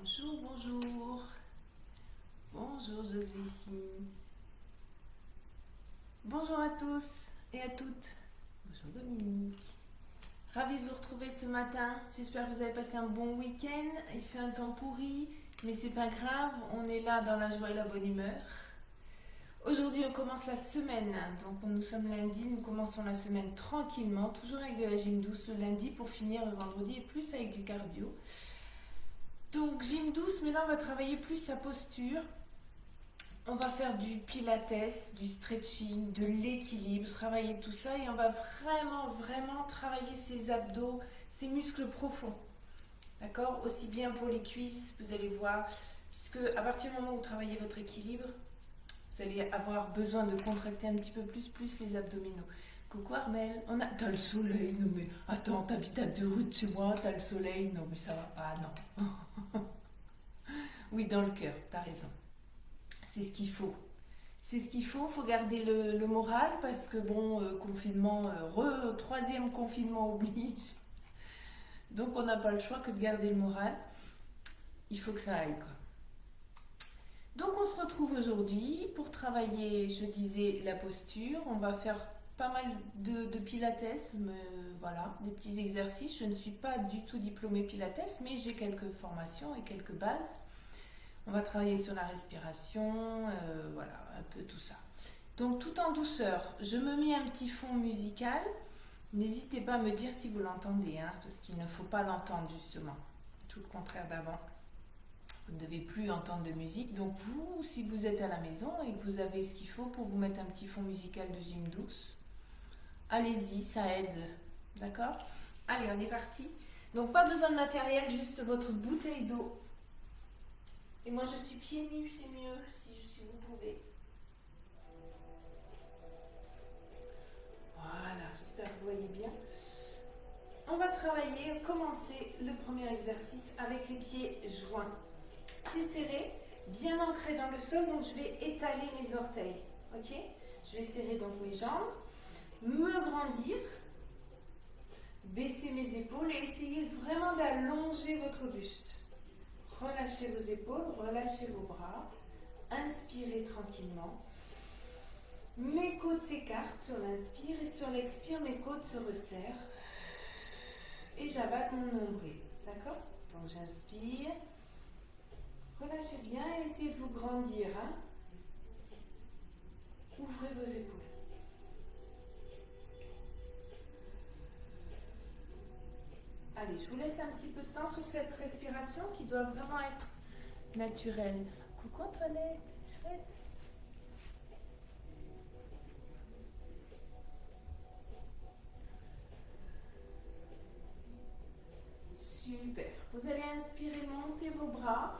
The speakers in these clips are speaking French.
Bonjour, bonjour. Bonjour Joséphine. Bonjour à tous et à toutes. Bonjour Dominique. Ravie de vous retrouver ce matin. J'espère que vous avez passé un bon week-end. Il fait un temps pourri, mais c'est pas grave. On est là dans la joie et la bonne humeur. Aujourd'hui, on commence la semaine. Donc, nous sommes lundi. Nous commençons la semaine tranquillement, toujours avec de la gym douce le lundi pour finir le vendredi et plus avec du cardio. Donc, gym douce, mais là, on va travailler plus sa posture. On va faire du pilates, du stretching, de l'équilibre, travailler tout ça et on va vraiment travailler ses abdos, ses muscles profonds. D'accord? Aussi bien pour les cuisses, vous allez voir, puisque à partir du moment où vous travaillez votre équilibre, vous allez avoir besoin de contracter un petit peu plus les abdominaux. Coucou Armel, t'as le soleil, non mais attends, t'habites à 2 rues de chez moi, t'as le soleil, non mais ça va pas, non. Oui, dans le cœur, t'as raison. C'est ce qu'il faut. C'est ce qu'il faut garder le moral parce que bon, confinement, troisième confinement oblige. Donc on n'a pas le choix que de garder le moral. Il faut que ça aille quoi. Donc on se retrouve aujourd'hui pour travailler, je disais, la posture. On va faire pas mal de pilates, mais voilà, des petits exercices. Je ne suis pas du tout diplômée pilates, mais j'ai quelques formations et quelques bases. On va travailler sur la respiration, voilà, un peu tout ça. Donc tout en douceur, je me mets un petit fond musical. N'hésitez pas à me dire si vous l'entendez, hein, parce qu'il ne faut pas l'entendre justement. Tout le contraire d'avant. Vous ne devez plus entendre de musique. Donc vous, si vous êtes à la maison et que vous avez ce qu'il faut pour vous mettre un petit fond musical de gym douce, allez-y, ça aide. D'accord? Allez, on est parti. Donc pas besoin de matériel, juste votre bouteille d'eau. Et moi je suis pieds nus, c'est mieux si je suis, vous pouvez. Voilà, j'espère que vous voyez bien. On va commencer le premier exercice avec les pieds joints. Pieds serrés, bien ancrés dans le sol, donc je vais étaler mes orteils. Ok? Je vais serrer donc mes jambes, me grandir, baisser mes épaules et essayer vraiment d'allonger votre buste. Relâchez vos épaules, relâchez vos bras, inspirez tranquillement. Mes côtes s'écartent sur l'inspire et sur l'expire, mes côtes se resserrent. Et j'abatte mon nombril. D'accord? Donc j'inspire. Relâchez bien et essayez de vous grandir. Hein? Ouvrez vos épaules. Allez, je vous laisse un petit peu de temps sur cette respiration qui doit vraiment être naturelle. Coucou Antoinette, chouette. Super. Vous allez inspirer, monter vos bras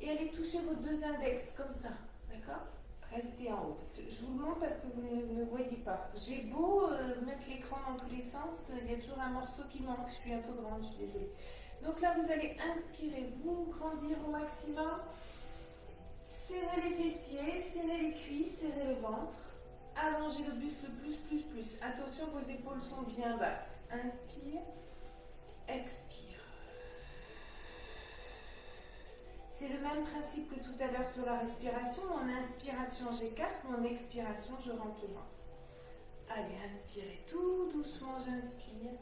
et allez toucher vos deux index comme ça. D'accord? Restez en haut. Parce que je vous le montre parce que vous ne me voyez pas. J'ai beau mettre l'écran dans tous les sens, il y a toujours un morceau qui manque. Je suis un peu grande, je suis désolée. Donc là, vous allez inspirer, vous grandir au maximum. Serrez les fessiers, serrez les cuisses, serrez le ventre. Allongez le buste le plus. Attention, vos épaules sont bien basses. Inspire, expire. C'est le même principe que tout à l'heure sur la respiration. Mon inspiration, j'écarte. Mon expiration, je rentre le ventre. Allez, inspirez tout doucement, j'inspire.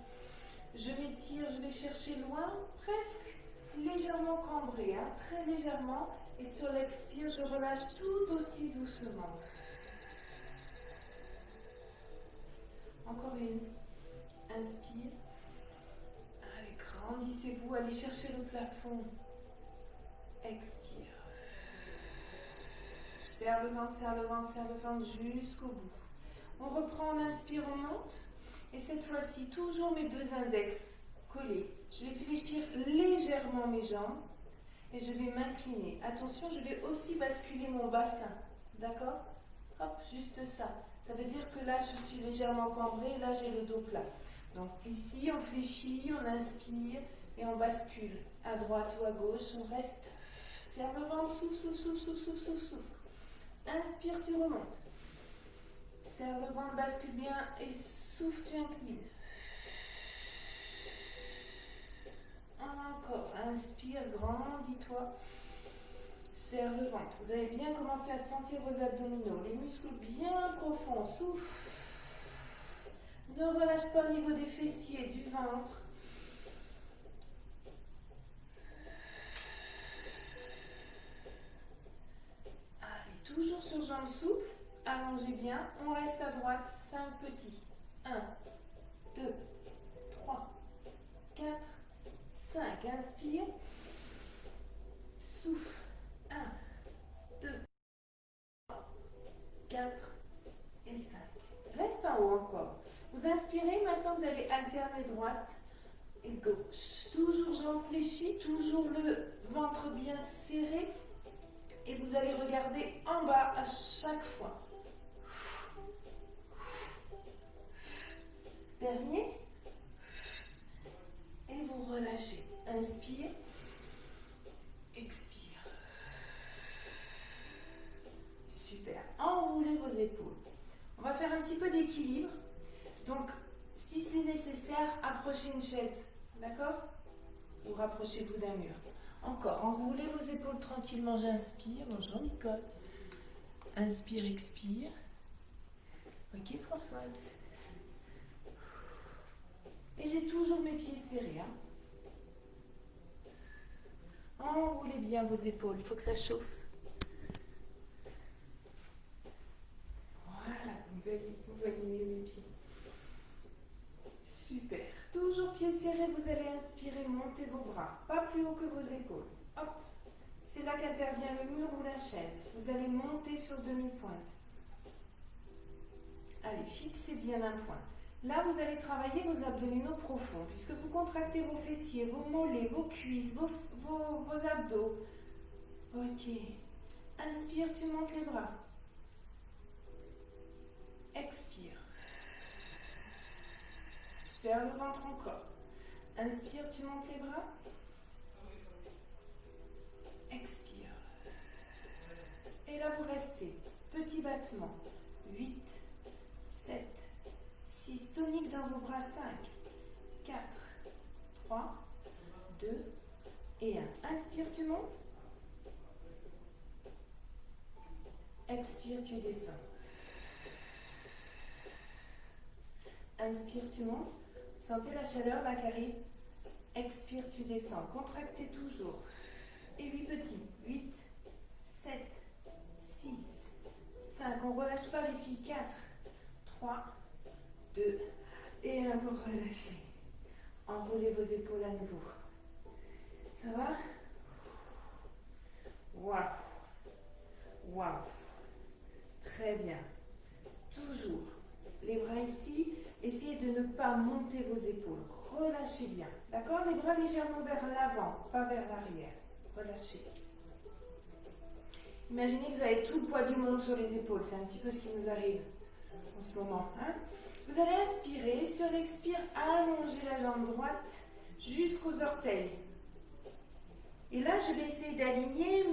Je m'étire, je vais chercher loin, presque légèrement cambré, hein, très légèrement. Et sur l'expire, je relâche tout aussi doucement. Encore une. Inspire. Allez, grandissez-vous, allez chercher le plafond. Expire. Serre le ventre jusqu'au bout. On reprend, on inspire, on monte. Et cette fois-ci, toujours mes deux index collés. Je vais fléchir légèrement mes jambes et je vais m'incliner. Attention, je vais aussi basculer mon bassin. D'accord? Hop, juste ça. Ça veut dire que là, je suis légèrement cambrée et là, j'ai le dos plat. Donc ici, on fléchit, on inspire et on bascule. À droite ou à gauche, on reste. Serre le ventre, souffle. Inspire, tu remontes. Serre le ventre, bascule bien et souffle, tu inclines. Encore, Inspire, grandis-toi. Serre le ventre. Vous allez bien commencer à sentir vos abdominaux, les muscles bien profonds. Souffle. Ne relâche pas au niveau des fessiers, du ventre. Allez, toujours sur jambes souples. Allongez bien. On reste à droite. 5 petits. 1, 2, 3, 4, 5. Inspire. Souffle. 1, 2, 4 et 5. Reste en haut encore. Vous inspirez, maintenant vous allez alterner droite et gauche. Toujours jambes fléchies, toujours le ventre bien serré. Et vous allez regarder en bas à chaque fois. Dernier. Et vous relâchez. Inspire. Expire. Super. Enroulez vos épaules. On va faire un petit peu d'équilibre. Donc, si c'est nécessaire, approchez une chaise. D'accord? Ou rapprochez-vous d'un mur. Encore. Enroulez vos épaules tranquillement. J'inspire. Bonjour Nicole. Inspire, expire. Ok Françoise. Et j'ai toujours mes pieds serrés. Hein. Enroulez bien vos épaules. Il faut que ça chauffe. Voilà. Vous voyez mieux mes pieds. Super. Toujours pieds serrés, vous allez inspirer, montez vos bras. Pas plus haut que vos épaules. Hop. C'est là qu'intervient le mur ou la chaise. Vous allez monter sur demi-pointe. Allez, fixez bien un point. Là, vous allez travailler vos abdominaux profonds, puisque vous contractez vos fessiers, vos mollets, vos cuisses, vos abdos. Ok. Inspire, tu montes les bras. Expire. Serre le ventre encore. Inspire, tu montes les bras. Expire. Et là, vous restez. Petit battement. 8, 7, 6. Tonique dans vos bras. 5, 4, 3, 2 et 1. Inspire, tu montes. Expire, tu descends. Inspire, tu montes. Sentez la chaleur là qui arrive. Expire, tu descends. Contractez toujours. Et 8 petits. 8, 7, 6, 5. On ne relâche pas les filles. 4, 3, 2 et 1. Vous relâchez. Enroulez vos épaules à nouveau. Ça va? Waouh. Waouh. Très bien. Toujours. Les bras ici. Essayez de ne pas monter vos épaules. Relâchez bien. D'accord? Les bras légèrement vers l'avant, pas vers l'arrière. Relâchez. Imaginez que vous avez tout le poids du monde sur les épaules. C'est un petit peu ce qui nous arrive en ce moment. Hein? Vous allez inspirer. Sur l'expire, allongez la jambe droite jusqu'aux orteils. Et là, je vais essayer d'aligner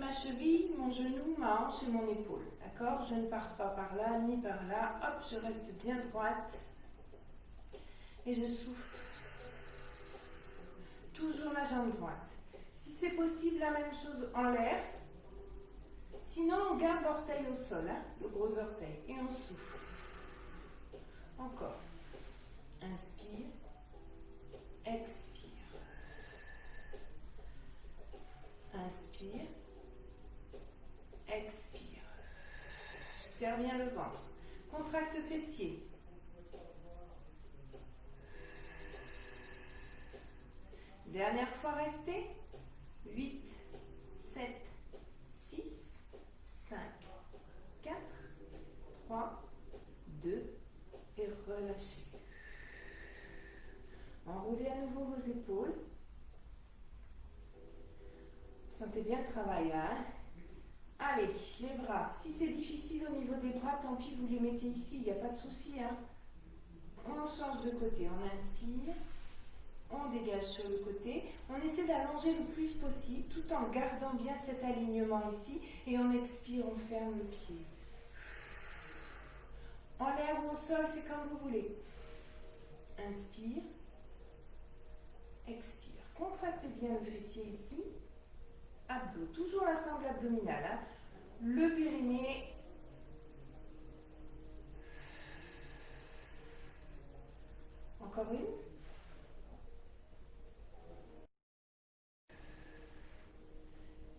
ma cheville, mon genou, ma hanche et mon épaule. D'accord? Je ne pars pas par là, ni par là. Hop, je reste bien droite. Et je souffle. Toujours la jambe droite. Si c'est possible, la même chose en l'air. Sinon, on garde l'orteil au sol, hein, le gros orteil. Et on souffle. Encore. Inspire. Expire. Inspire. Expire. Serre bien le ventre. Contracte fessier. Dernière fois, restez. 8, 7, 6, 5, 4, 3, 2 et relâchez. Enroulez à nouveau vos épaules. Vous sentez bien le travail là, hein? Allez, les bras. Si c'est difficile au niveau des bras, tant pis, vous les mettez ici, il n'y a pas de souci. Hein? On change de côté. On inspire. On dégage sur le côté. On essaie d'allonger le plus possible tout en gardant bien cet alignement ici. Et on expire, on ferme le pied. En l'air ou au sol, c'est comme vous voulez. Inspire. Expire. Contractez bien le fessier ici. Abdos, toujours la sangle abdominale. Hein. Le périnée. Encore une.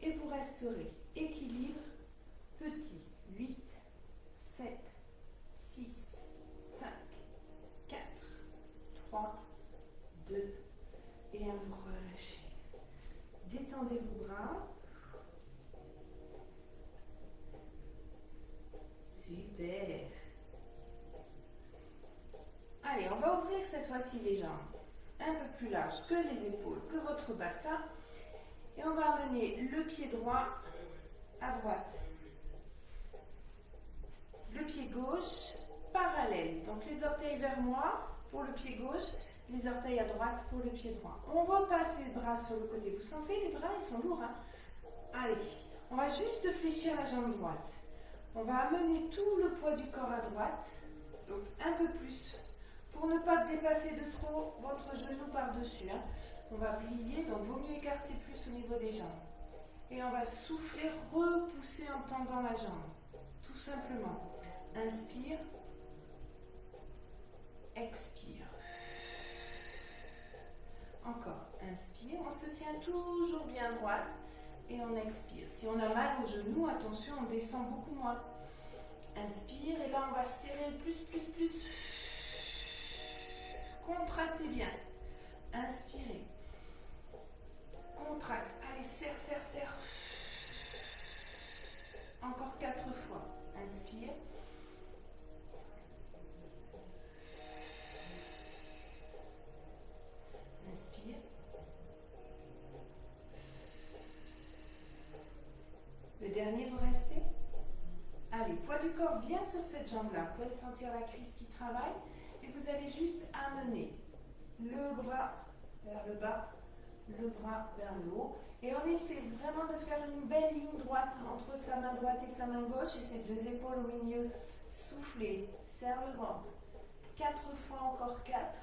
Et vous resterez équilibre petit. 8, 7, 6, 5, 4, 3, 2 et 1. Vous relâchez. Détendez vos bras. Super. Allez, on va ouvrir cette fois-ci les jambes un peu plus larges que les épaules, que votre bassin. Et on va amener le pied droit à droite. Le pied gauche parallèle. Donc les orteils vers moi pour le pied gauche, les orteils à droite pour le pied droit. On repasse les bras sur le côté. Vous sentez les bras, ils sont lourds. Hein? Allez, on va juste fléchir la jambe droite. On va amener tout le poids du corps à droite. Donc un peu plus. Pour ne pas déplacer de trop votre genou par-dessus. Hein. On va plier, donc vaut mieux écarter plus au niveau des jambes. Et on va souffler, repousser en tendant la jambe. Tout simplement. Inspire. Expire. Encore. Inspire. On se tient toujours bien droite. Et on expire. Si on a mal au genou, attention, on descend beaucoup moins. Inspire. Et là, on va serrer plus. Contractez bien. Inspirez. Contracte. Allez, serre. Encore 4 fois. Inspire. Inspire. Le dernier, vous restez. Allez, poids du corps bien sur cette jambe-là. Vous allez sentir la cuisse qui travaille. Et vous allez juste amener le bras vers le bas, le bras vers le haut. Et on essaie vraiment de faire une belle ligne droite entre sa main droite et sa main gauche. Et ses 2 épaules au milieu. Soufflez, serre le ventre. 4 fois encore 4.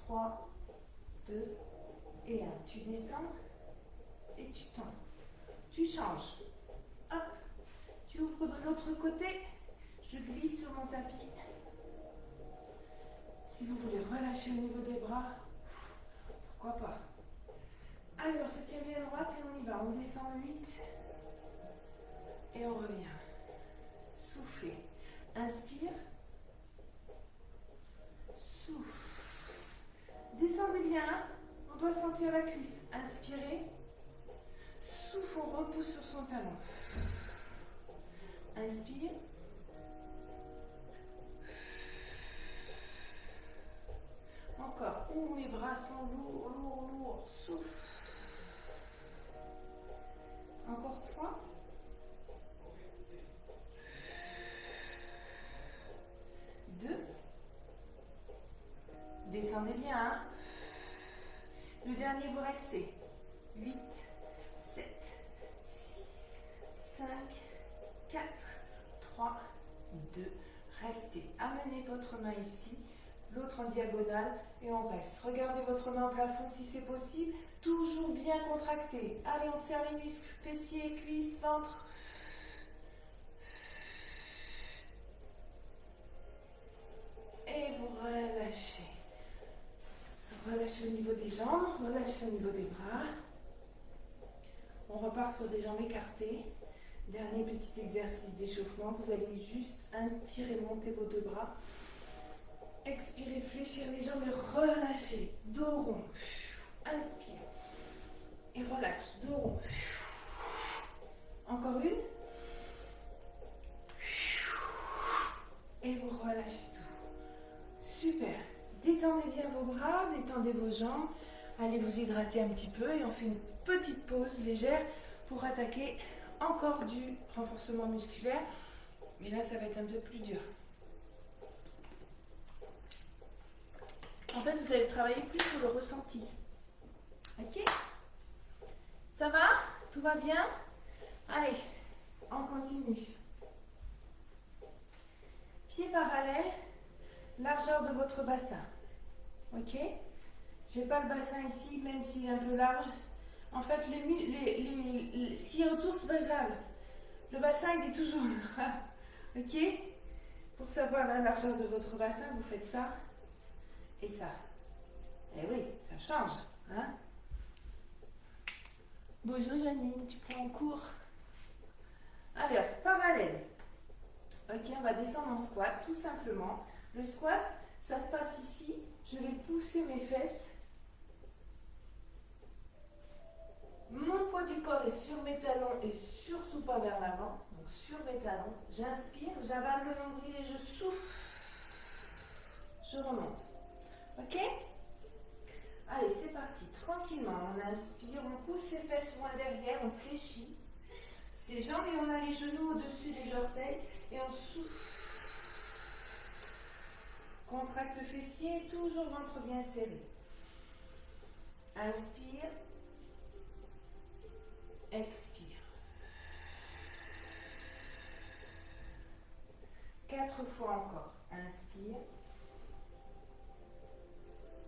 3, 2 et 1. Tu descends et tu tends. Tu changes. Hop. Tu ouvres de l'autre côté. Je glisse sur mon tapis. Si vous voulez relâcher au niveau des bras, pourquoi pas. Allez, on se tient bien droite et on y va. On descend 8 et on revient. Soufflez. Inspire. Souffle. Descendez bien. On doit sentir la cuisse. Inspirez. Souffle, on repousse sur son talon. Inspire. Encore. Les bras sont lourds. Souffle. Encore 3. Descendez bien. Hein. Le dernier, vous restez. 8, 7, 6, 5, 4, 3, 2. Restez. Amenez votre main ici. L'autre en diagonale et on reste. Regardez votre main au plafond si c'est possible. Toujours bien contracté. Allez, on serre les muscles. Fessiers, cuisses, ventre. Et vous relâchez. Relâchez au niveau des jambes. Relâchez au niveau des bras. On repart sur des jambes écartées. Dernier petit exercice d'échauffement. Vous allez juste inspirer, monter vos 2 bras. Expirez, fléchir les jambes et relâchez. Dos rond. Inspire. Et relâche. Dos rond. Encore une. Et vous relâchez tout. Super. Détendez bien vos bras, détendez vos jambes. Allez vous hydrater un petit peu et on fait une petite pause légère pour attaquer encore du renforcement musculaire. Mais là, ça va être un peu plus dur. En fait, vous allez travailler plus sur le ressenti. Ok? Ça va? Tout va bien? Allez, on continue. Pieds parallèles, largeur de votre bassin. Ok? J'ai pas le bassin ici, même s'il est un peu large. En fait, ce qui est autour, c'est pas grave. Le bassin, il est toujours là. Ok? Pour savoir la largeur de votre bassin, vous faites ça et ça. Eh oui, ça change. Hein? Bonjour Janine, tu prends en cours? Alors, parallèle. Ok, on va descendre en squat, tout simplement. Le squat, ça se passe ici. Je vais pousser mes fesses. Mon poids du corps est sur mes talons et surtout pas vers l'avant. Donc sur mes talons. J'inspire, j'avale le nombril et je souffle. Je remonte. Ok? Allez, c'est parti. Tranquillement, on inspire, on pousse ses fesses loin derrière, on fléchit ses jambes et on a les genoux au-dessus des orteils et on souffle. Contracte fessier, toujours ventre bien serré. Inspire. Expire. 4 fois encore. Inspire.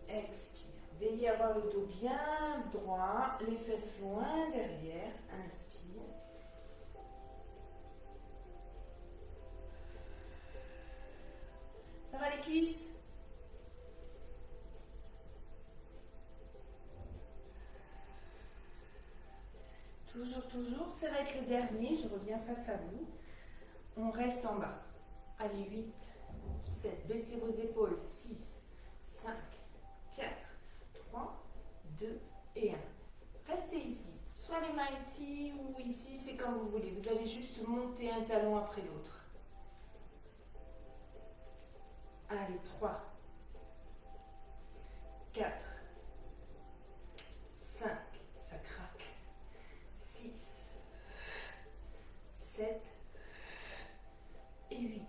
Expire. Veillez à avoir le dos bien droit, les fesses loin derrière. Inspire. Ça va les cuisses? Toujours, ça va être le dernier, je reviens face à vous. On reste en bas. Allez, 8, 7, baissez vos épaules, 6, 5, 4, 3, 2 et 1. Restez ici, soit les mains ici ou ici, c'est comme vous voulez. Vous allez juste monter un talon après l'autre. Allez, 3, 4, 5, ça craque. 6, 7 et 8.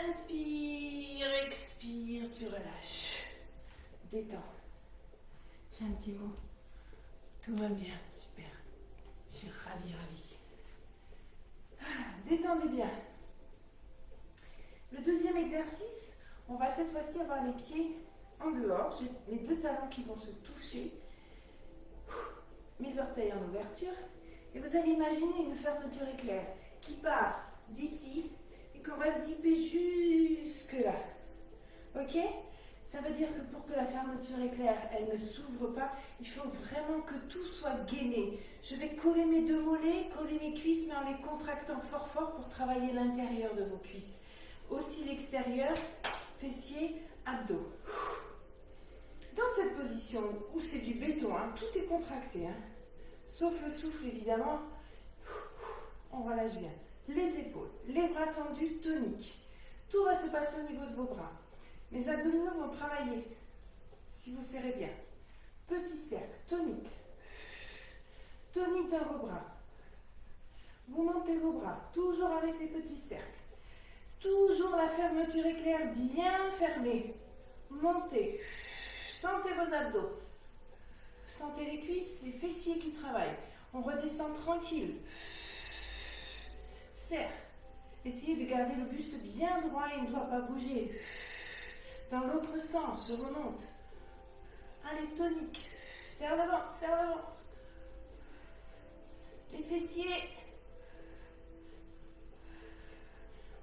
Inspire, expire, tu relâches. Détends. J'ai un petit mot. Tout va bien, super. Je suis ravie. Détendez bien. Le deuxième exercice, on va cette fois-ci avoir les pieds en dehors. J'ai mes deux talons qui vont se toucher. Mes orteils en ouverture. Et vous allez imaginer une fermeture éclair qui part d'ici et qu'on va zipper jusque là. Ok? Ça veut dire que pour que la fermeture éclair, elle ne s'ouvre pas, il faut vraiment que tout soit gainé. Je vais coller mes deux mollets, coller mes cuisses, mais en les contractant fort pour travailler l'intérieur de vos cuisses. Aussi l'extérieur, fessiers, abdos. Dans cette position où c'est du béton, hein, tout est contracté, hein, sauf le souffle évidemment, on relâche bien. Les épaules, les bras tendus, toniques. Tout va se passer au niveau de vos bras. Mes abdominaux vont travailler, si vous serrez bien. Petit cercle, tonique. Tonique dans vos bras. Vous montez vos bras, toujours avec les petits cercles. Toujours la fermeture éclair bien fermée. Montez. Sentez vos abdos. Sentez les cuisses, les fessiers qui travaillent. On redescend tranquille. Serre. Essayez de garder le buste bien droit, il ne doit pas bouger. Dans l'autre sens, je remonte. Allez, tonique. Serre le ventre, serre le ventre. Les fessiers.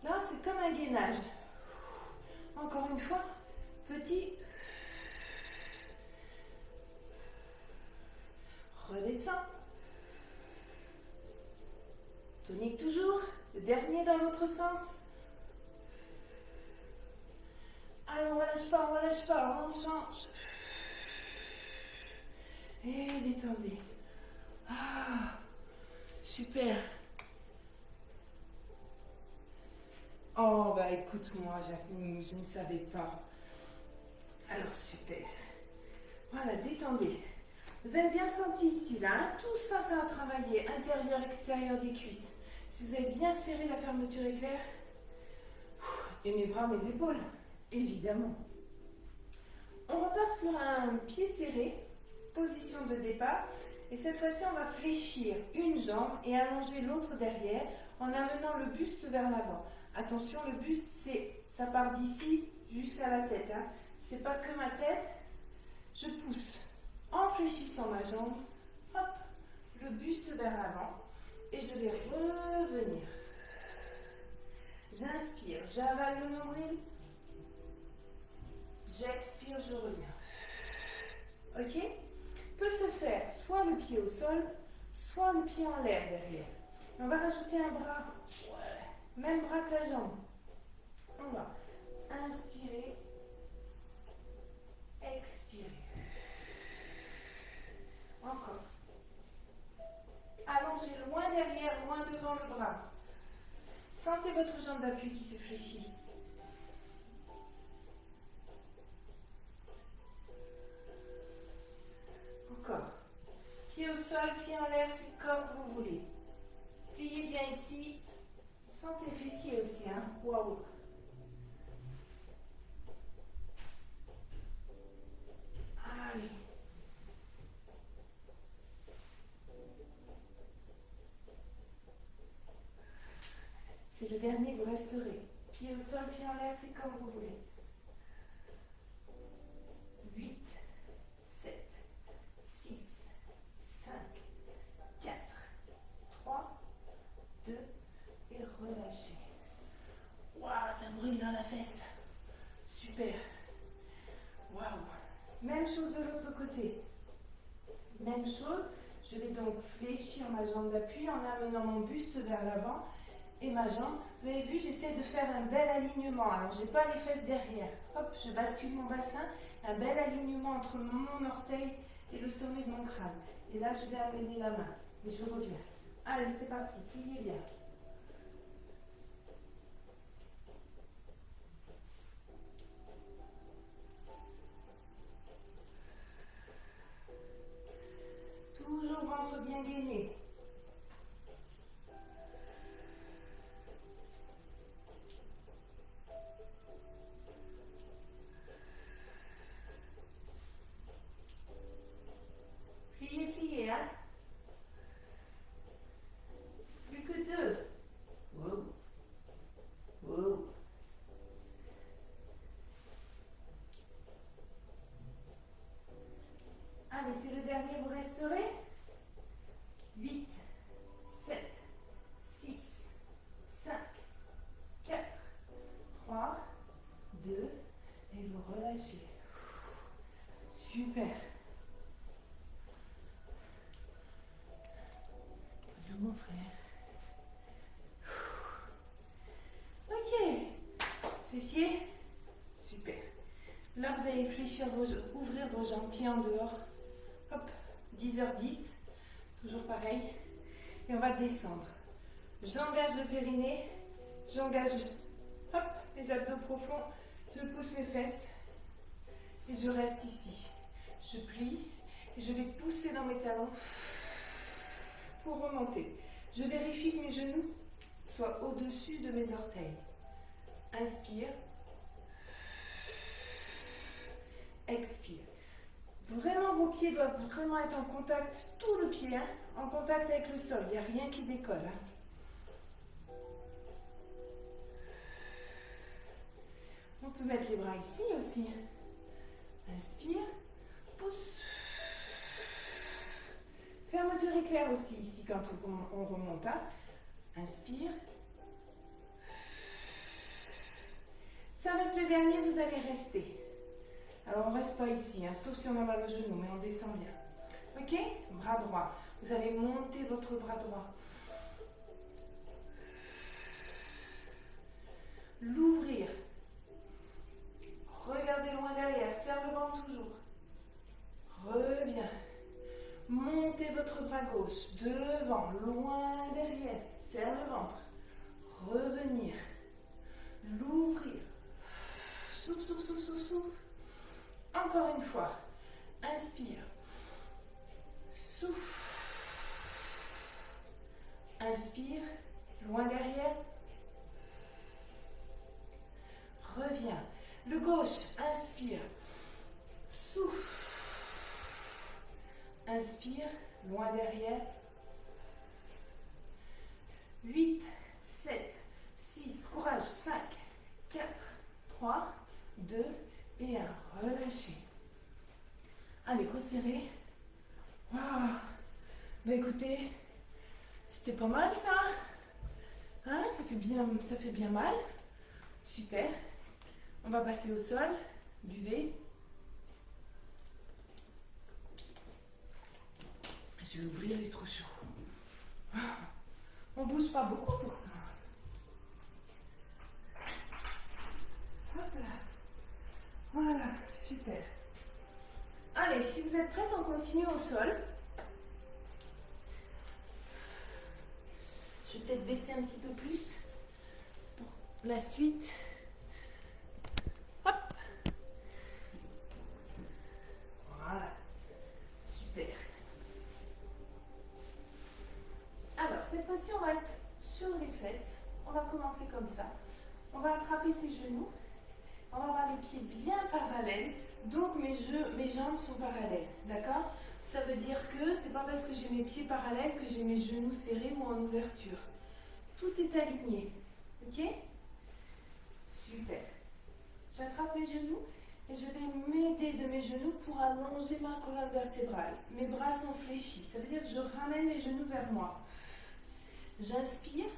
Là, c'est comme un gainage. Encore une fois, petit. Redescends. Tonique toujours. Le dernier dans l'autre sens. Allez, on relâche pas, on change. Et détendez. Ah, super. Oh, bah écoute-moi, Jacqueline, je ne savais pas. Alors, super. Voilà, détendez. Vous avez bien senti ici, là, hein, tout ça, ça a travaillé, intérieur, extérieur des cuisses. Si vous avez bien serré la fermeture éclair, et mes bras, mes épaules, évidemment. On repart sur un pied serré, position de départ, et cette fois-ci, on va fléchir une jambe et allonger l'autre derrière en amenant le buste vers l'avant. Attention, le buste, ça part d'ici jusqu'à la tête. Hein. C'est pas que ma tête, Je pousse en fléchissant ma jambe, hop, le buste vers l'avant et je vais revenir. J'inspire, j'avale le nombril. J'expire, je reviens. Ok? Peut se faire soit le pied au sol, soit le pied en l'air derrière. On va rajouter un bras. Ouais. Même bras que la jambe. On va inspirer, expirer. Encore. Allongez loin derrière, loin devant le bras. Sentez votre jambe d'appui qui se fléchit. Encore. Pied au sol, pied en l'air, c'est comme vous voulez. Pliez bien ici. Sentez le fessier aussi, hein. Waouh. Allez. C'est le dernier, vous resterez. Pied au sol, pied en l'air, c'est comme vous voulez. 8, 7, 6, 5, 4, 3, 2, et relâchez. Waouh, ça brûle dans la fesse. Super. Waouh. Même chose de l'autre côté. Même chose. Je vais donc fléchir ma jambe d'appui en amenant mon buste vers l'avant et ma jambe. Vous avez vu, j'essaie de faire un bel alignement. Alors, je n'ai pas les fesses derrière. Hop, je bascule mon bassin. Un bel alignement entre mon orteil et le sommet de mon crâne. Et là, je vais amener la main. Et je reviens. Allez, c'est parti. Pliez bien. Toujours ventre bien gainé. Pliez, pliez, hein. Plus que 2. Wow. Wow. Allez, c'est le dernier, vous resterez. 8, 7, 6, 5, 4, 3, 2, et vous relâchez. Super. Bonjour mon frère. Ok. Fessiers. Super. Là, vous allez fléchir ouvrir vos jambes, pieds en dehors. Hop, 10h10. Toujours pareil. Et on va descendre. J'engage le périnée. J'engage, hop, les abdos profonds. Je pousse mes fesses. Et je reste ici. Je plie. Et je vais pousser dans mes talons pour remonter. Je vérifie que mes genoux soient au-dessus de mes orteils. Inspire. Expire. Vraiment, vos pieds doivent vraiment être en contact, tout le pied, hein, en contact avec le sol. Il n'y a rien qui décolle. Hein. On peut mettre les bras ici aussi. Inspire. Pousse. Fermeture éclair aussi ici quand on remonte. Hein. Inspire. Ça va être le dernier, vous allez rester. Alors on ne reste pas ici, hein, sauf si on a mal au genou, mais on descend bien. Ok? Bras droit. Vous allez monter votre bras droit. L'ouvrir. Regardez loin derrière, serre le ventre toujours. Reviens. Montez votre bras gauche, devant, loin derrière, serre le ventre. Revenir. L'ouvrir. Souffle, souffle, souffle, souffle, souffle. Encore une fois. Inspire. Souffle. Inspire. Loin derrière. Reviens. Le gauche. Inspire. Souffle. Inspire. Loin derrière. 8, 7, 6. Courage. 5, 4, 3, 2 et 1. Relâchez. Allez, resserrez. Waouh. Bah écoutez, c'était pas mal ça. Hein, ça fait bien mal. Super. On va passer au sol. Buvez. Je vais ouvrir, il est trop chaud. On bouge pas beaucoup pourtant. Hop là. Voilà, super. Allez, si vous êtes prête, on continue au sol. Je vais peut-être baisser un petit peu plus pour la suite. Hop. Voilà. Super. Alors, cette fois-ci, on va être sur les fesses. On va commencer comme ça. On va attraper ses genoux. On va avoir les pieds bien parallèles. Donc, mes jambes sont parallèles. D'accord? Ça veut dire que c'est pas parce que j'ai mes pieds parallèles que j'ai mes genoux serrés ou en ouverture. Tout est aligné. Ok? Super. J'attrape mes genoux et je vais m'aider de mes genoux pour allonger ma colonne vertébrale. Mes bras sont fléchis. Ça veut dire que je ramène les genoux vers moi. J'inspire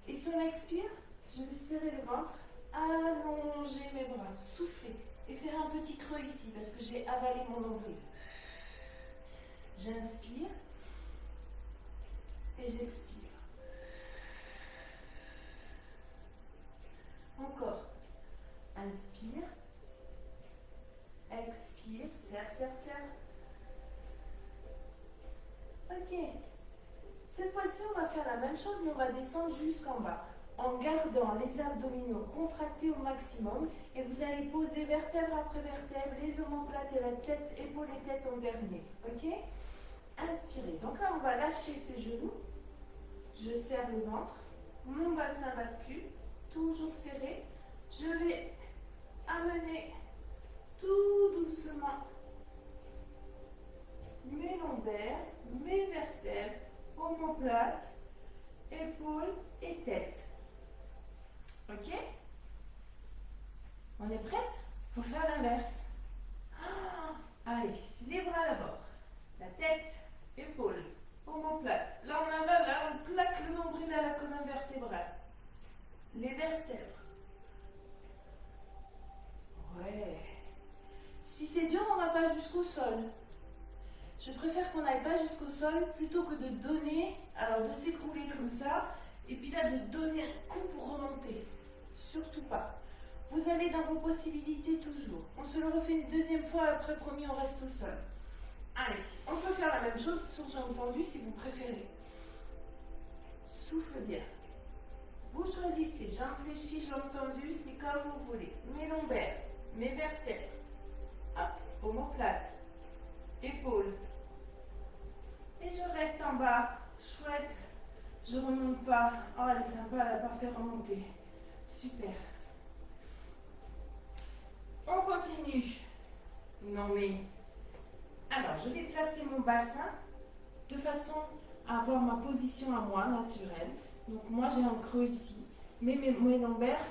et sur l'expire, je vais serrer le ventre, allonger mes bras, souffler et faire un petit creux ici parce que j'ai avalé mon nombril. J'inspire et j'expire. Encore. Inspire. Expire. Serre, serre, serre. Ok. Cette fois-ci, on va faire la même chose, mais on va descendre jusqu'en bas, en gardant les abdominaux contractés au maximum. Et vous allez poser vertèbre après vertèbre, les omoplates et la tête, épaules et tête en dernier. Ok? Inspirez. Donc là, on va lâcher ses genoux. Je serre le ventre. Mon bassin bascule. Toujours serré. Je vais amener tout doucement mes lombaires, mes vertèbres, omoplates, épaules et tête. Ok? On est prête pour faire l'inverse. Allez, les bras d'abord. La tête, épaules, omoplate. Là on avale, là on plaque le nombril à la colonne vertébrale. Les vertèbres. Ouais. Si c'est dur, on ne va pas jusqu'au sol. Je préfère qu'on n'aille pas jusqu'au sol plutôt que de donner, alors de s'écrouler comme ça, et puis là de donner un coup pour remonter. Surtout pas. Vous allez dans vos possibilités toujours. On se le refait une deuxième fois, après promis on reste au sol. Allez, on peut faire la même chose sur jambes tendues si vous préférez. Souffle bien. Vous choisissez, jambes fléchies, jambes tendues, c'est comme vous voulez. Mes lombaires, mes vertèbres. Hop, omoplate, épaules. Et je reste en bas. Chouette. Je remonte pas. Oh, elle est sympa, elle n'a pas fait remonter. Super. On continue. Non mais... Alors, je vais placer mon bassin de façon à avoir ma position à moi, naturelle. Donc moi, j'ai un creux ici. Mais mes lombaires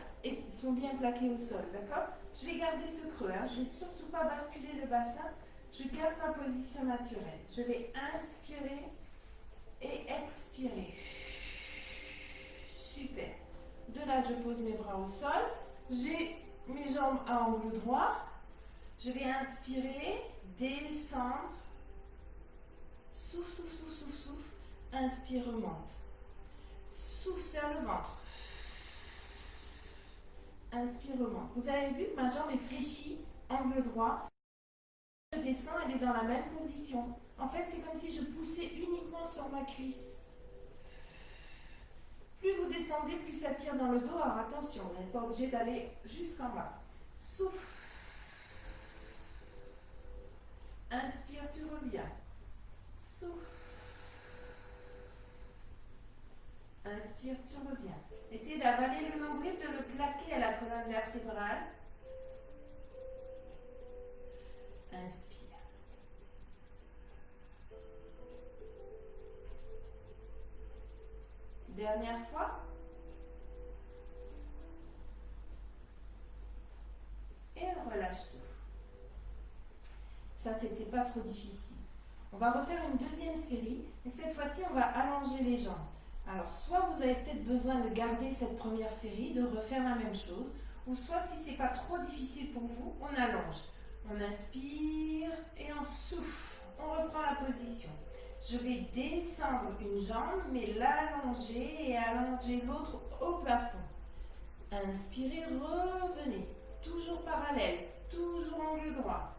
sont bien plaqués au sol, d'accord? Je vais garder ce creux. Je ne vais surtout pas basculer le bassin. Je garde ma position naturelle. Je vais inspirer et expirer. Super. De là, je pose mes bras au sol. J'ai mes jambes à angle droit. Je vais inspirer, descendre. Souffle, souffle, souffle, souffle, souffle. Inspire, remonte. Souffle, serre le ventre. Inspire, remonte. Vous avez vu que ma jambe est fléchie, angle droit. Je descends, elle est dans la même position. En fait, c'est comme si je poussais uniquement sur ma cuisse. Plus vous descendez, plus ça tire dans le dos. Alors attention, vous n'êtes pas obligé d'aller jusqu'en bas. Souffle. Inspire, tu reviens. Souffle. Inspire, tu reviens. Essayez d'avaler le nombril, de le plaquer à la colonne vertébrale. Inspire. Dernière fois. Et on relâche tout. Ça Ça, c'était pas trop difficile. On va refaire une deuxième série, mais cette fois-ci, on va allonger les jambes. Alors, soit vous avez peut-être besoin de garder cette première série, de refaire la même chose, ou soit si c'est pas trop difficile pour vous, on allonge. On inspire et on souffle. On reprend la position. Je vais descendre une jambe, mais l'allonger et allonger l'autre au plafond. Inspirez, revenez. Toujours parallèle, toujours angle droit.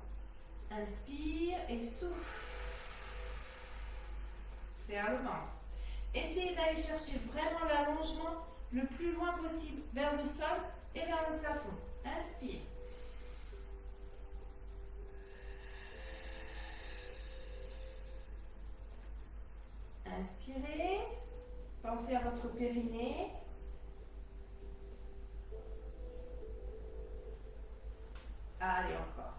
Inspire et souffle. Serre le ventre. Essayez d'aller chercher vraiment l'allongement le plus loin possible vers le sol et vers le plafond. Inspire. Inspirez. Pensez à votre périnée. Allez, encore.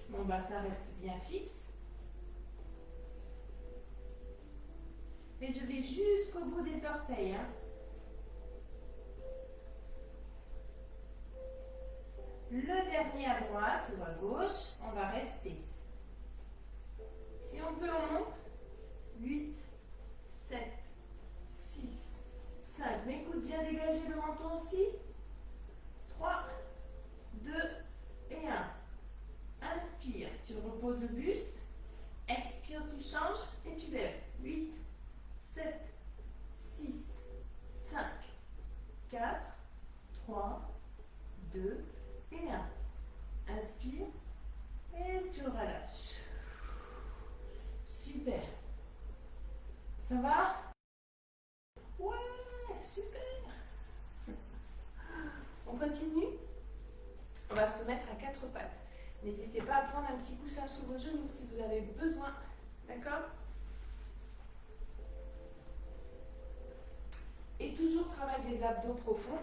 Mon bassin reste bien fixe. Mais je vais jusqu'au bout des orteils. Le dernier à droite ou à gauche, on va rester. Si on peut, on monte. 8, 7, 6, 5. Mes coudes bien dégagés, le menton aussi. 3, 2 et 1. Inspire, tu reposes le buste. Expire, tu changes et tu lèves. 8, 7, 6, 5, 4, 3, 2 et 1. Inspire et tu relâches. Super. Ça va? Ouais, super. On continue? On va se mettre à quatre pattes. N'hésitez pas à prendre un petit coussin sous vos genoux si vous avez besoin. D'accord? Et toujours travail des abdos profonds.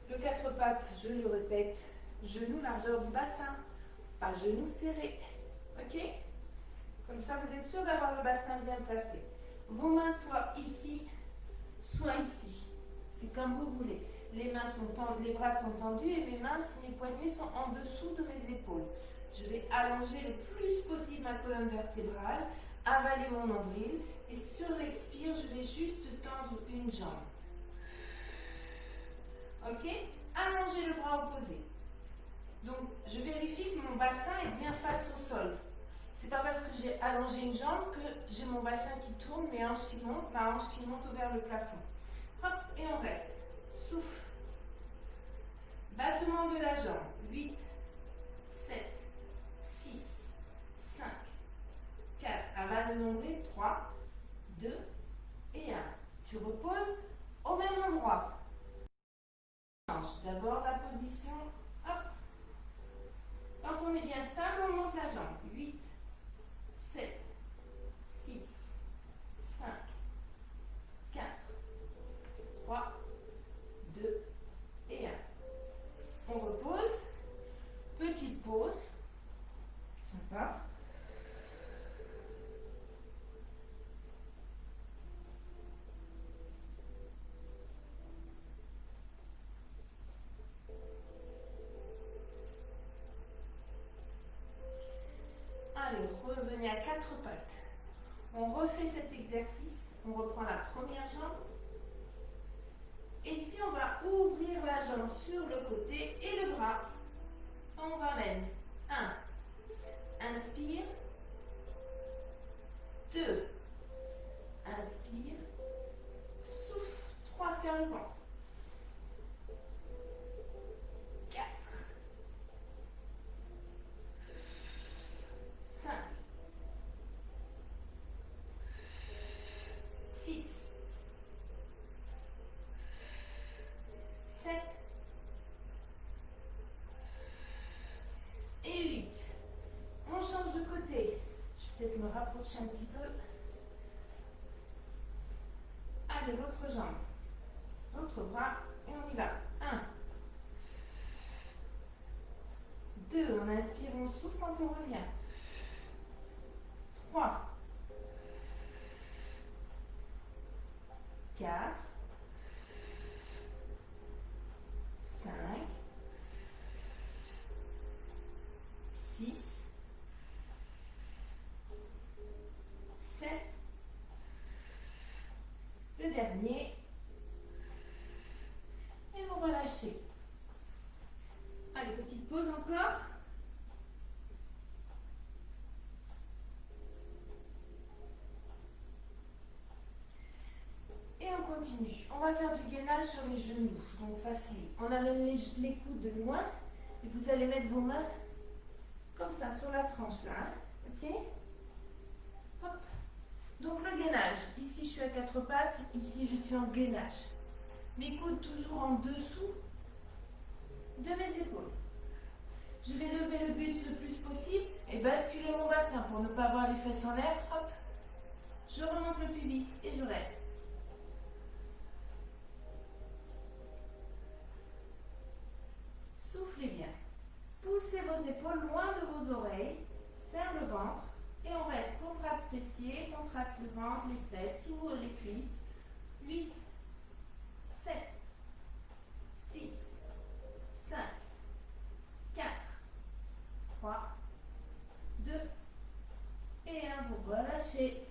Le quatre pattes, je le répète, genou largeur du bassin, pas genou serré. Ok? Comme ça, vous êtes sûr d'avoir le bassin bien placé. Vos mains soit ici, soit ici. C'est comme vous voulez. Les mains sont tendues, les bras sont tendus et mes poignets sont en dessous de mes épaules. Je vais allonger le plus possible ma colonne vertébrale, avaler mon nombril et sur l'expire, je vais juste tendre une jambe. Ok? Allongez le bras opposé. Donc, je vérifie que mon bassin est bien face au sol. C'est pas parce que j'ai allongé une jambe que j'ai mon bassin qui tourne, mes hanches qui montent, ma hanche qui monte vers le plafond. Hop, et on reste. Souffle. Battement de la jambe. 8, 7, 6, 5, 4. Avale le nombril. 3, 2 et 1. Tu reposes au même endroit. Change d'abord la position. Hop. Quand on est bien stable, on monte la jambe. 8, 7, 6, 5, 4, 3, 2 et 1. On repose. Petite pause. Sympa. Allez, revenez à quatre pattes. On refait cet exercice. On reprend la première jambe. Et ici, on va ouvrir la jambe sur le côté et le bras. On ramène. 1. Inspire. 2. Inspire. Souffle. 3. Serre le ventre. 4. 5. 6. 7. Et 8. On change de côté. Je vais peut-être me rapprocher un petit peu. Allez, l'autre jambe. L'autre bras. Et on y va. 1. 2. On inspire, on souffle quand on revient. 3. 4. dernier. Et vous relâchez. Allez, petite pause encore. Et on continue. On va faire du gainage sur les genoux. Donc facile. On amène les coudes de loin. Et vous allez mettre vos mains comme ça sur la tranche là. Ok? Hop. Donc le gainage. Ici je suis à quatre pattes. Ici je suis en gainage. Mes coudes toujours en dessous de mes épaules. Je vais lever le buste le plus possible et basculer mon bassin pour ne pas avoir les fesses en l'air. Hop. Je remonte le pubis et je reste. Soufflez bien. Poussez vos épaules loin de vos oreilles. Serre le ventre. Et on reste. Contracte fessiers, contracte le ventre, les fesses, tous les cuisses. 8, 7, 6, 5, 4, 3, 2 et 1. Vous relâchez.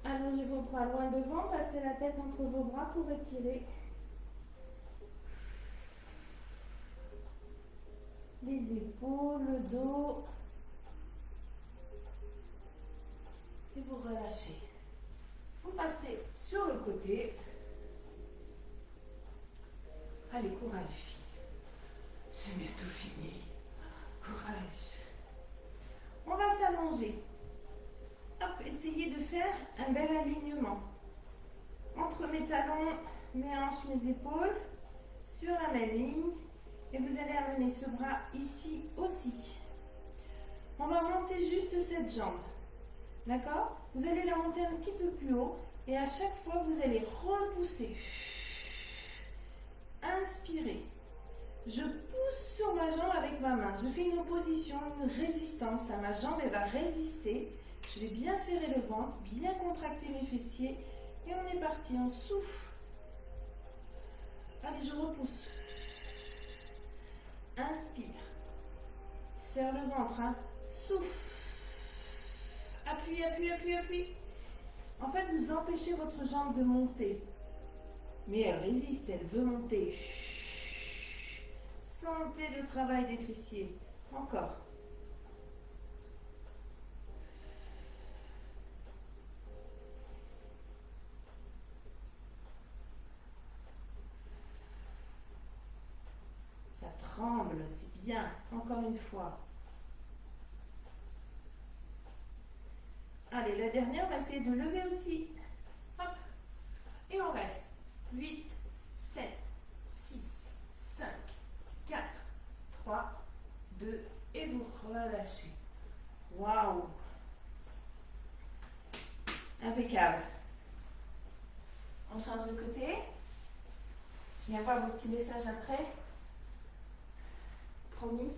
Allongez vos bras loin devant. Passez la tête entre vos bras pour étirer les épaules, le dos. Et vous relâchez. Vous passez sur le côté. Allez, courage les filles. C'est bientôt fini. Courage. On va s'allonger. Hop, essayez de faire un bel alignement. Entre mes talons, mes hanches, mes épaules, sur la même ligne. Et vous allez amener ce bras ici aussi. On va monter juste cette jambe. D'accord? Vous allez la monter un petit peu plus haut. Et à chaque fois, vous allez repousser. Inspirez. Je pousse sur ma jambe avec ma main. Je fais une opposition, une résistance. À ma jambe, elle va résister. Je vais bien serrer le ventre, bien contracter mes fessiers. Et on est parti. On souffle. Allez, je repousse. Inspire. Serre le ventre. Hein. Souffle. Appuie, appuie, appuie, appuie. En fait, vous empêchez votre jambe de monter. Mais elle résiste, elle veut monter. Sentez le travail des fessiers. Encore. Ça tremble, c'est bien. Encore une fois. Allez, la dernière, on va essayer de lever aussi. Hop. Et on reste. 8, 7, 6, 5, 4, 3, 2, et vous relâchez. Waouh! Impeccable. On change de côté. Je viens voir vos petits messages après. Promis.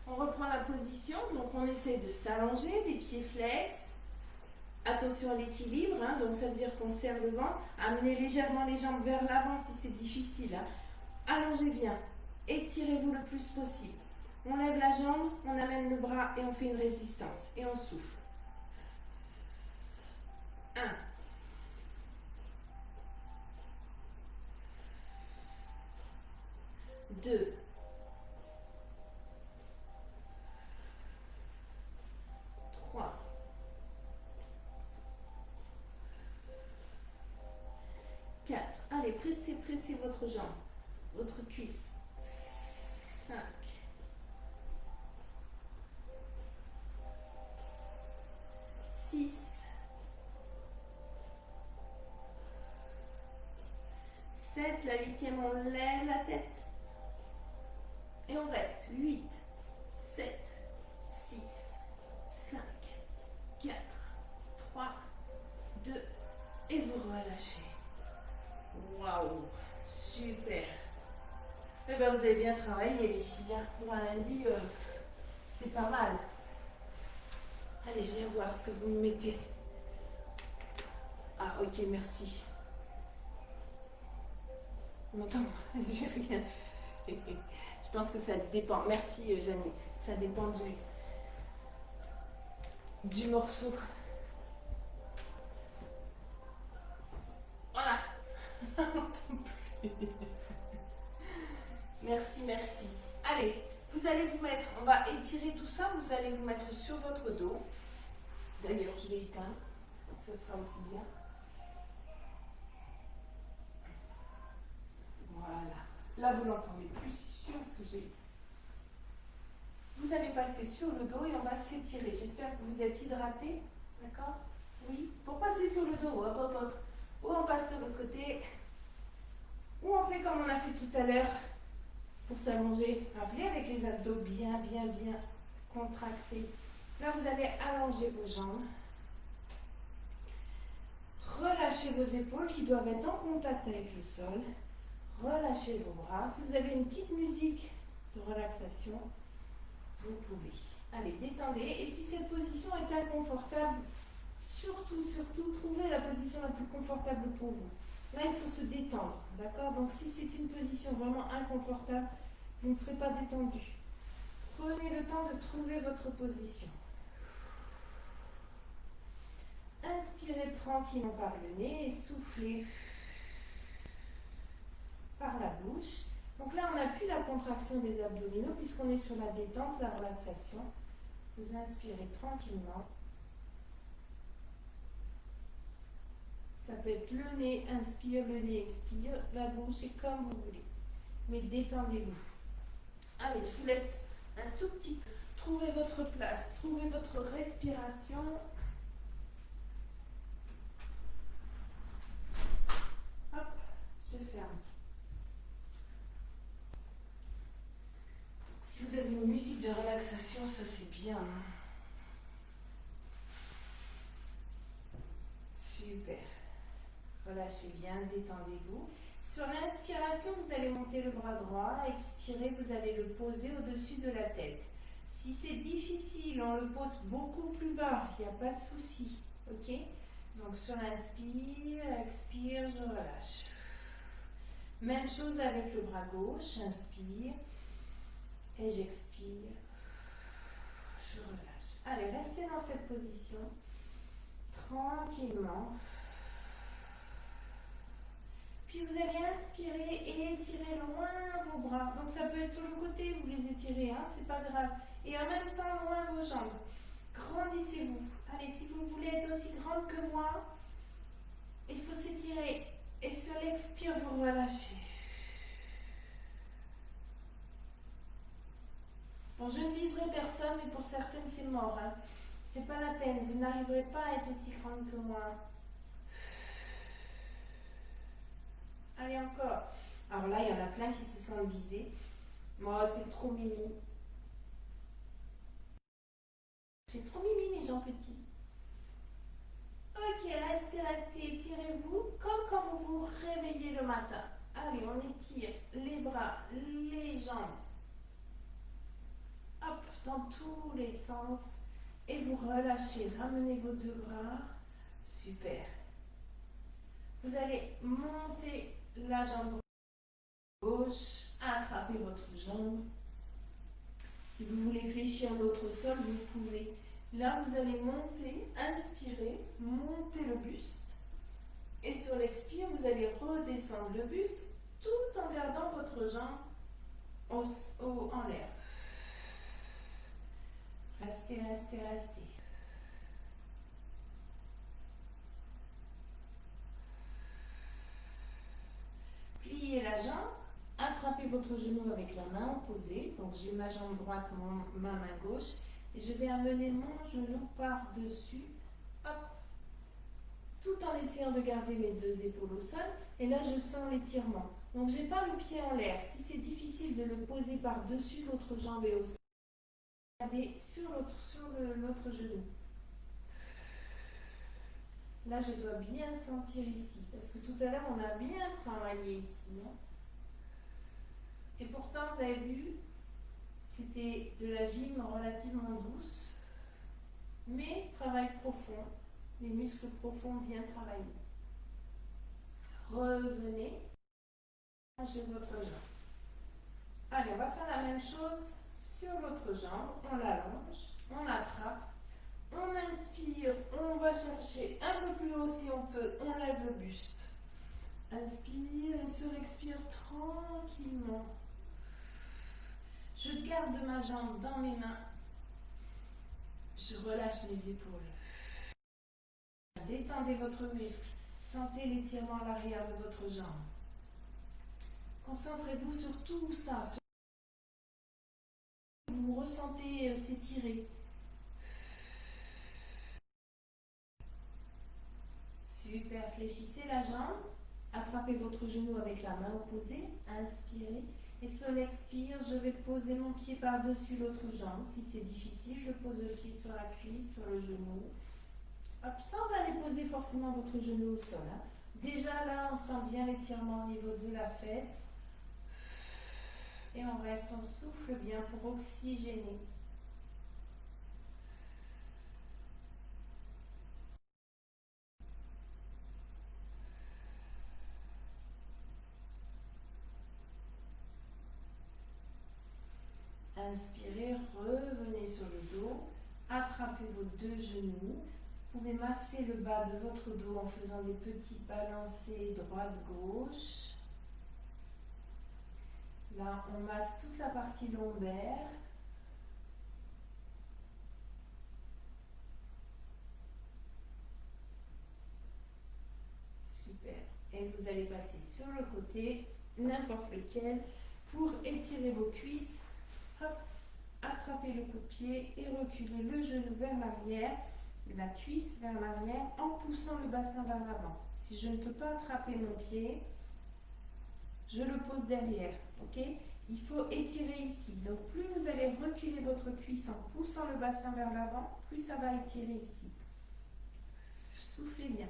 On reprend la position. Donc, on essaie de s'allonger, les pieds flex. Attention à l'équilibre, hein, donc ça veut dire qu'on serre le ventre. Amenez légèrement les jambes vers l'avant si c'est difficile. Hein. Allongez bien. Étirez-vous le plus possible. On lève la jambe, on amène le bras et on fait une résistance. Et on souffle. 1. 2. 3. 4. Allez, pressez, pressez votre jambe, votre cuisse. 5. 6. 7. La 8e, on lève la tête. Et on reste. 8, 7, 6, 5, 4, 3, 2. Et vous relâchez. Waouh, super. Eh bien, vous avez bien travaillé, les filles. Pour un lundi, c'est pas mal. Allez, je viens voir ce que vous me mettez. Ah, ok, merci. Longtemps, j'ai rien fait. Je pense que ça dépend. Merci, Jeannie. Ça dépend du morceau. Merci, merci. Allez, vous allez vous mettre, on va étirer tout ça, vous allez vous mettre sur votre dos. D'ailleurs, je vais éteindre, ça sera aussi bien. Voilà. Là, vous l'entendez plus, c'est sûr, parce que j'ai... Vous allez passer sur le dos et on va s'étirer. J'espère que vous êtes hydraté. D'accord? Oui. Pour passer sur le dos, hop, hop, hop. Ou on passe sur le côté, ou on fait comme on a fait tout à l'heure pour s'allonger. Rappelez, avec les abdos bien, bien, bien contractés. Là, vous allez allonger vos jambes. Relâchez vos épaules qui doivent être en contact avec le sol. Relâchez vos bras. Si vous avez une petite musique de relaxation, vous pouvez. Allez, détendez. Et si cette position est inconfortable, surtout, trouvez la position la plus confortable pour vous. Là, il faut se détendre, d'accord? Donc, si c'est une position vraiment inconfortable, vous ne serez pas détendu. Prenez le temps de trouver votre position. Inspirez tranquillement par le nez et soufflez par la bouche. Donc là, on n'a plus la contraction des abdominaux puisqu'on est sur la détente, la relaxation. Vous inspirez tranquillement. Ça peut être le nez, inspire, le nez, expire, la bouche, c'est comme vous voulez. Mais détendez-vous. Allez, je vous laisse un tout petit peu. Trouvez votre place, trouvez votre respiration. Hop, je ferme. Si vous avez une musique de relaxation, ça c'est bien. Super. Relâchez bien, détendez-vous. Sur l'inspiration, vous allez monter le bras droit. Expirez, vous allez le poser au-dessus de la tête. Si c'est difficile, on le pose beaucoup plus bas. Il n'y a pas de souci. Ok? Donc sur l'inspire, expire, je relâche. Même chose avec le bras gauche. Inspire. Et j'expire. Je relâche. Allez, restez dans cette position. Tranquillement. Puis vous allez inspirer et étirer loin vos bras. Donc ça peut être sur le côté, vous les étirez, hein, c'est pas grave. Et en même temps, loin vos jambes. Grandissez-vous. Allez, si vous voulez être aussi grande que moi, il faut s'étirer. Et sur l'expire, vous relâchez. Bon, je ne viserai personne, mais pour certaines, c'est mort. Hein. C'est pas la peine. Vous n'arriverez pas à être aussi grande que moi. Allez, encore. Alors là, il y en a plein qui se sentent visés. Moi, c'est trop mimi. C'est trop mimi, les gens petits. Ok, restez, étirez-vous. Comme quand vous vous réveillez le matin. Allez, on étire les bras, les jambes. Hop, dans tous les sens. Et vous relâchez. Ramenez vos deux bras. Super. Vous allez monter la jambe gauche, attrapez votre jambe. Si vous voulez fléchir l'autre sol, vous pouvez. Là, vous allez monter, inspirer, monter le buste. Et sur l'expire, vous allez redescendre le buste tout en gardant votre jambe en l'air. Restez. Pliez la jambe, attrapez votre genou avec la main opposée. Donc j'ai ma jambe droite, ma main gauche. Et je vais amener mon genou par-dessus. Hop. Tout en essayant de garder mes deux épaules au sol. Et là, je sens l'étirement. Donc j'ai pas le pied en l'air. Si c'est difficile de le poser par-dessus l'autre jambe et au sol, regardez sur l'autre genou. Là, je dois bien sentir ici, parce que tout à l'heure, on a bien travaillé ici. Hein. Et pourtant, vous avez vu, c'était de la gym relativement douce, mais travail profond, les muscles profonds bien travaillés. Revenez, changez votre jambe. Allez, on va faire la même chose sur l'autre jambe. On l'allonge, on l'attrape. On inspire, on va chercher un peu plus haut si on peut, on lève le buste. Inspire et surexpire tranquillement. Je garde ma jambe dans mes mains. Je relâche mes épaules. Détendez votre muscle. Sentez l'étirement à l'arrière de votre jambe. Concentrez-vous sur tout ça. Vous ressentez s'étirer. Super. Fléchissez la jambe. Attrapez votre genou avec la main opposée. Inspirez. Et sur l'expire, je vais poser mon pied par-dessus l'autre jambe. Si c'est difficile, je pose le pied sur la cuisse, sur le genou. Hop, sans aller poser forcément votre genou au sol. Hein. Déjà là, on sent bien l'étirement au niveau de la fesse. Et on reste, on souffle bien pour oxygéner. Inspirez, revenez sur le dos, attrapez vos deux genoux. Vous pouvez masser le bas de votre dos en faisant des petits balancés droite-gauche. Là, on masse toute la partie lombaire. Super. Et vous allez passer sur le côté, n'importe lequel, pour étirer vos cuisses. Hop. Attrapez le coup-de-pied et reculez le genou vers l'arrière, la cuisse vers l'arrière en poussant le bassin vers l'avant. Si je ne peux pas attraper mon pied, je le pose derrière. Ok? Il faut étirer ici. Donc plus vous allez reculer votre cuisse en poussant le bassin vers l'avant, plus ça va étirer ici. Soufflez bien.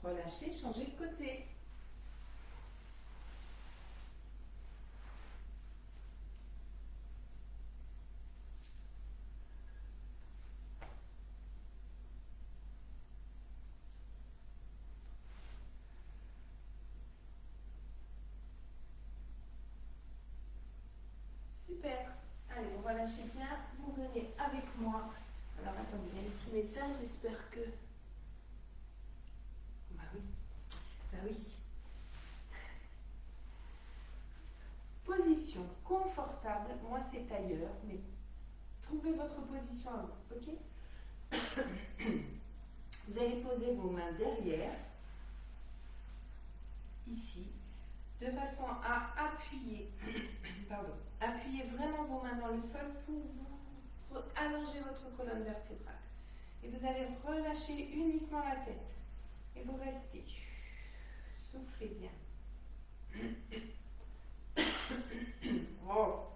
Relâchez, changez de côté. Super. Allez, on va lâcher bien. Vous venez avec moi. Alors attendez, il y a un petit message, j'espère que... Bah oui. Bah oui. Position confortable. Moi, c'est ailleurs, mais trouvez votre position à vous, ok? Vous allez poser vos mains derrière, ici, de façon à appuyer, appuyer vraiment vos mains dans le sol pour vous allonger votre colonne vertébrale. Et vous allez relâcher uniquement la tête. Et vous restez. Soufflez bien. Oh.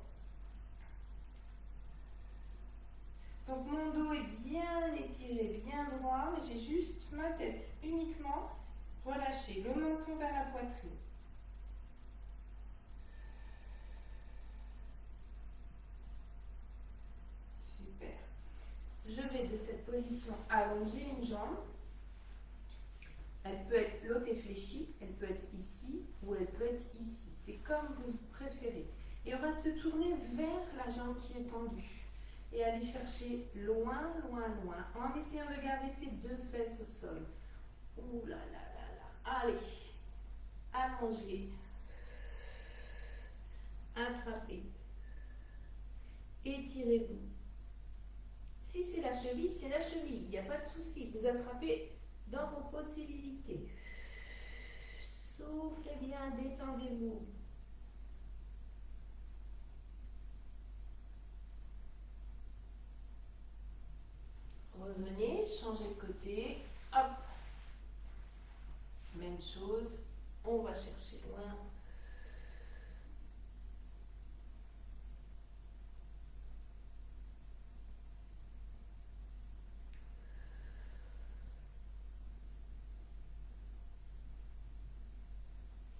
Donc mon dos est bien étiré, bien droit, mais j'ai juste ma tête uniquement relâchée, le menton vers la poitrine. Super. Je vais de cette position allonger une jambe. Elle peut être, l'autre est fléchie, elle peut être ici ou elle peut être ici. C'est comme vous préférez. Et on va se tourner vers la jambe qui est tendue. Et aller chercher loin, loin, loin, en essayant de garder ses deux fesses au sol. Ouh là là là là. Allez, allongez. Attrapez. Étirez-vous. Si c'est la cheville, c'est la cheville. Il n'y a pas de souci. Vous attrapez dans vos possibilités. Soufflez bien, détendez-vous. Revenez, changez de côté. Hop. Même chose. On va chercher loin.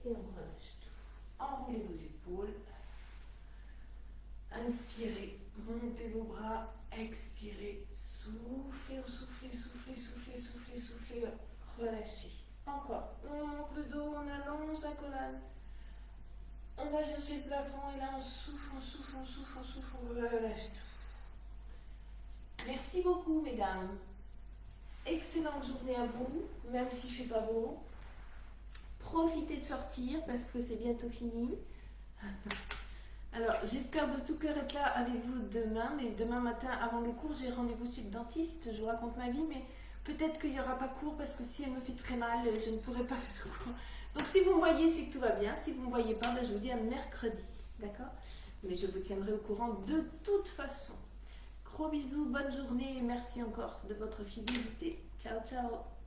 Et on relâche tout. Enroulez vos épaules. Inspirez, montez vos bras. Expirez, soufflez, soufflez, soufflez, soufflez, soufflez, soufflez. Relâchez. Encore. On monte le dos, on allonge la colonne. On va chercher le plafond et là on souffle, on souffle, on souffle, on souffle, on relâche tout. Merci beaucoup mesdames. Excellente journée à vous, même s'il ne fait pas beau. Profitez de sortir parce que c'est bientôt fini. Alors j'espère de tout cœur être là avec vous demain, mais demain matin avant les cours j'ai rendez-vous chez le dentiste, je vous raconte ma vie, mais peut-être qu'il n'y aura pas cours parce que si elle me fait très mal, je ne pourrai pas faire cours. Donc si vous me voyez, c'est que tout va bien. Si vous ne me voyez pas, ben, je vous dis à mercredi. D'accord? Mais je vous tiendrai au courant de toute façon. Gros bisous, bonne journée et merci encore de votre fidélité. Ciao, ciao!